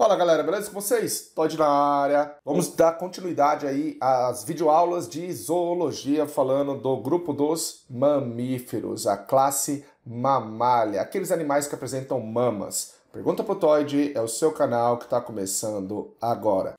Fala galera, beleza com vocês? Todd na área. Vamos dar continuidade aí às videoaulas de zoologia falando do grupo dos mamíferos, a classe mamália, aqueles animais que apresentam mamas. Pergunta pro Todd, é o seu canal que está começando agora.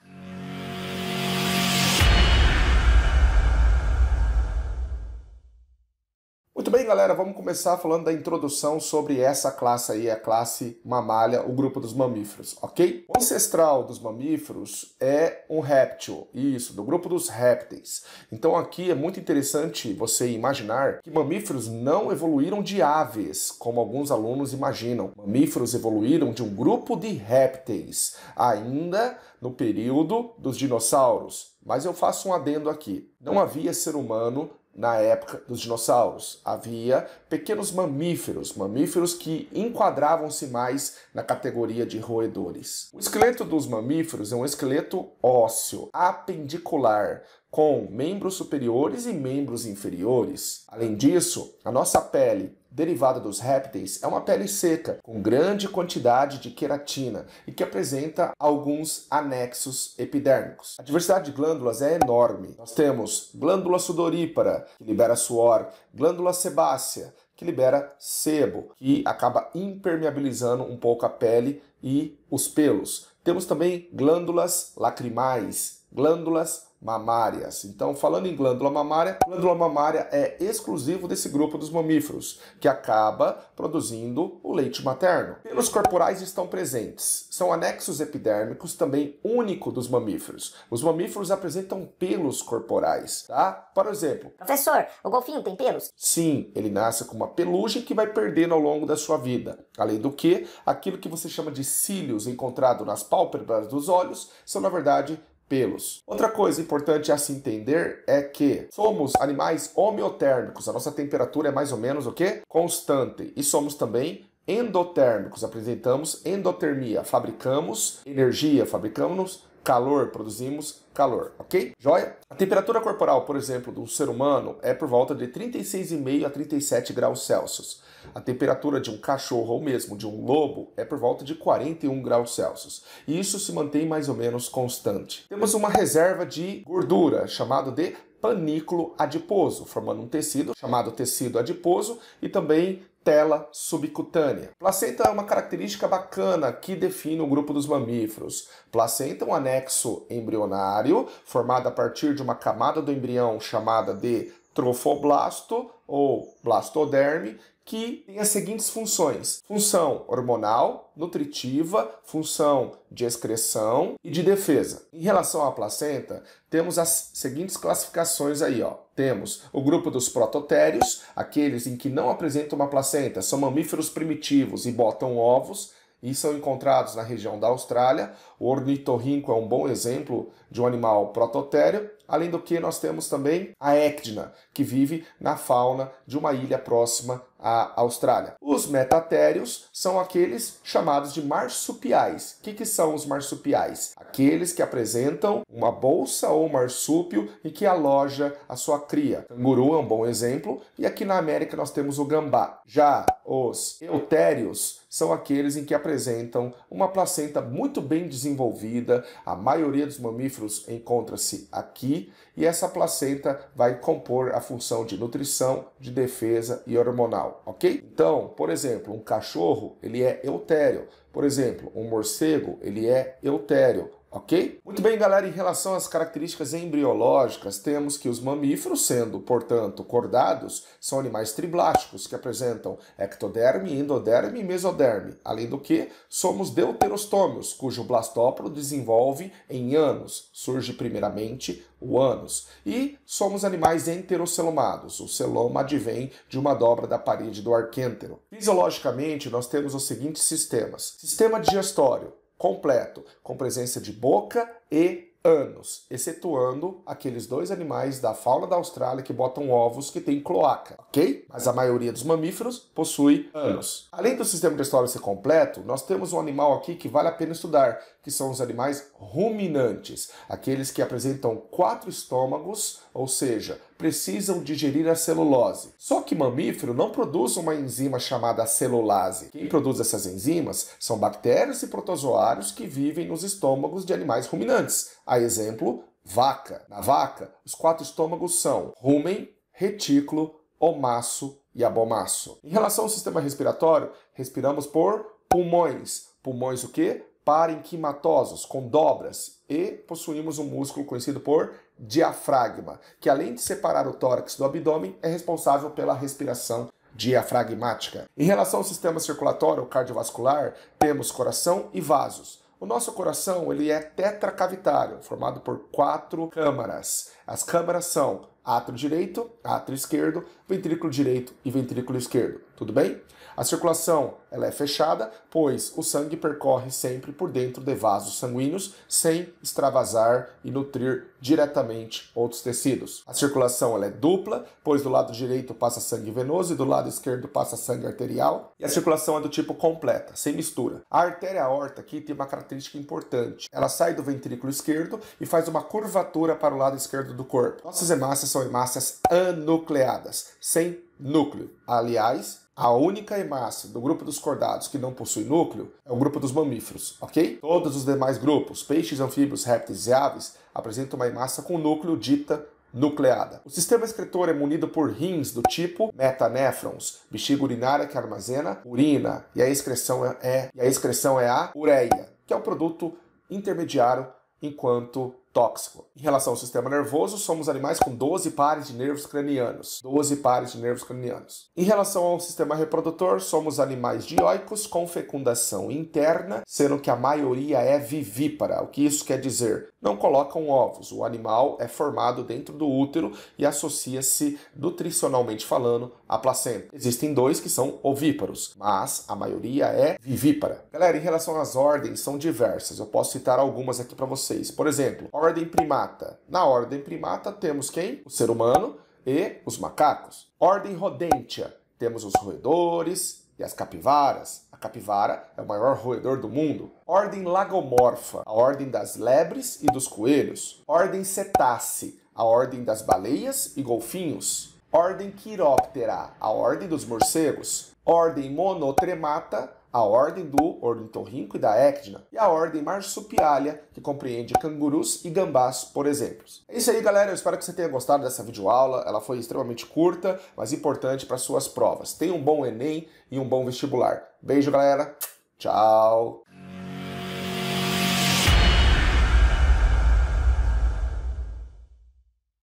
Muito bem, galera, vamos começar falando da introdução sobre essa classe aí, a classe mamália, o grupo dos mamíferos, ok? O ancestral dos mamíferos é um réptil, isso, do grupo dos répteis. Então aqui é muito interessante você imaginar que mamíferos não evoluíram de aves, como alguns alunos imaginam. Mamíferos evoluíram de um grupo de répteis, ainda no período dos dinossauros. Mas eu faço um adendo aqui. Não havia ser humano na época dos dinossauros. Havia pequenos mamíferos, mamíferos que enquadravam-se mais na categoria de roedores. O esqueleto dos mamíferos é um esqueleto ósseo, apendicular, com membros superiores e membros inferiores. Além disso, a nossa pele, derivada dos répteis, é uma pele seca, com grande quantidade de queratina e que apresenta alguns anexos epidérmicos. A diversidade de glândulas é enorme. Nós temos glândula sudorípara, que libera suor, glândula sebácea, que libera sebo, que acaba impermeabilizando um pouco a pele e os pelos. Temos também glândulas lacrimais, glândulas mamárias. Então, falando em glândula mamária é exclusivo desse grupo dos mamíferos, que acaba produzindo o leite materno. Pelos corporais estão presentes. São anexos epidérmicos, também único dos mamíferos. Os mamíferos apresentam pelos corporais, tá? Por exemplo... Professor, o golfinho tem pelos? Sim, ele nasce com uma pelugem que vai perdendo ao longo da sua vida. Além do que, aquilo que você chama de cílios encontrado nas pálpebras dos olhos são, na verdade, pelos. Outra coisa importante a se entender é que somos animais homeotérmicos. A nossa temperatura é mais ou menos o quê? Constante. E somos também endotérmicos. Apresentamos endotermia. Fabricamos energia, fabricamos calor, produzimos calor, ok? Joia? A temperatura corporal, por exemplo, do ser humano é por volta de 36,5 a 37 graus Celsius. A temperatura de um cachorro ou mesmo de um lobo é por volta de 41 graus Celsius. E isso se mantém mais ou menos constante. Temos uma reserva de gordura, chamado de panículo adiposo, formando um tecido chamado tecido adiposo e também tela subcutânea. Placenta é uma característica bacana que define o grupo dos mamíferos. Placenta é um anexo embrionário formado a partir de uma camada do embrião chamada de trofoblasto ou blastoderme, que tem as seguintes funções: função hormonal, nutritiva, função de excreção e de defesa. Em relação à placenta, temos as seguintes classificações aí, ó. Temos o grupo dos prototérios, aqueles em que não apresentam uma placenta, são mamíferos primitivos e botam ovos, e são encontrados na região da Austrália. O ornitorrinco é um bom exemplo de um animal prototério. Além do que, nós temos também a équidna, que vive na fauna de uma ilha próxima à Austrália. Os metatérios são aqueles chamados de marsupiais. O que são os marsupiais? Aqueles que apresentam uma bolsa ou marsúpio e que aloja a sua cria. Canguru é um bom exemplo, e aqui na América nós temos o gambá. Já os eutérios são aqueles em que apresentam uma placenta muito bem desenvolvida. A maioria dos mamíferos encontra-se aqui, e essa placenta vai compor a função de nutrição, de defesa e hormonal, ok? Então, por exemplo, um cachorro, ele é eutério. Por exemplo, um morcego, ele é eutério. Ok? Muito bem, galera, em relação às características embriológicas, temos que os mamíferos, sendo, portanto, cordados, são animais triblásticos, que apresentam ectoderme, endoderme e mesoderme. Além do que, somos deuterostômios, cujo blastóporo desenvolve em ânus, surge primeiramente o ânus. E somos animais enterocelomados, o celoma advém de uma dobra da parede do arquêntero. Fisiologicamente, nós temos os seguintes sistemas: sistema digestório completo, com presença de boca e ânus, excetuando aqueles dois animais da fauna da Austrália que botam ovos que têm cloaca, ok? Mas a maioria dos mamíferos possui ânus. Além do sistema digestório ser completo, nós temos um animal aqui que vale a pena estudar, que são os animais ruminantes, aqueles que apresentam 4 estômagos ou seja, precisam digerir a celulose. Só que mamífero não produz uma enzima chamada celulase. Quem produz essas enzimas são bactérias e protozoários que vivem nos estômagos de animais ruminantes. A exemplo, vaca. Na vaca, os 4 estômagos são rumen, retículo, omaço e abomaço. Em relação ao sistema respiratório, respiramos por pulmões. Pulmões o quê? Parenquimatosos, com dobras, e possuímos um músculo conhecido por diafragma, que além de separar o tórax do abdômen, é responsável pela respiração diafragmática. Em relação ao sistema circulatório ou cardiovascular, temos coração e vasos. O nosso coração ele é tetracavitário, formado por 4 câmaras. As câmaras são átrio direito, átrio esquerdo, ventrículo direito e ventrículo esquerdo. Tudo bem? A circulação ela é fechada, pois o sangue percorre sempre por dentro de vasos sanguíneos, sem extravasar e nutrir diretamente outros tecidos. A circulação ela é dupla, pois do lado direito passa sangue venoso e do lado esquerdo passa sangue arterial. E a circulação é do tipo completa, sem mistura. A artéria aorta aqui tem uma característica importante. Ela sai do ventrículo esquerdo e faz uma curvatura para o lado esquerdo do corpo. Nossas hemácias são hemácias anucleadas, sem núcleo. Aliás, a única hemácia do grupo dos cordados que não possui núcleo é o grupo dos mamíferos, ok? Todos os demais grupos, peixes, anfíbios, répteis e aves, apresentam uma hemácia com núcleo dita nucleada. O sistema excretor é munido por rins do tipo metanéfrons, bexiga urinária que armazena urina, e a excreção é a ureia, que é o produto intermediário enquanto tóxico. Em relação ao sistema nervoso, somos animais com 12 pares de nervos cranianos. 12 pares de nervos cranianos. Em relação ao sistema reprodutor, somos animais dioicos com fecundação interna, sendo que a maioria é vivípara. O que isso quer dizer? Não colocam ovos. O animal é formado dentro do útero e associa-se, nutricionalmente falando, à placenta. Existem 2 que são ovíparos, mas a maioria é vivípara. Galera, em relação às ordens, são diversas. Eu posso citar algumas aqui para vocês. Por exemplo, ordem primata. Na ordem primata temos quem? O ser humano e os macacos. Ordem rodentia. Temos os roedores e as capivaras. A capivara é o maior roedor do mundo. Ordem lagomorfa. A ordem das lebres e dos coelhos. Ordem cetácea. A ordem das baleias e golfinhos. Ordem quiróptera. A ordem dos morcegos. Ordem monotremata. A ordem do ornitorrinco e da équidna, e a ordem marsupiália, que compreende cangurus e gambás, por exemplo. É isso aí, galera. Eu espero que você tenha gostado dessa videoaula. Ela foi extremamente curta, mas importante para suas provas. Tenha um bom Enem e um bom vestibular. Beijo, galera. Tchau.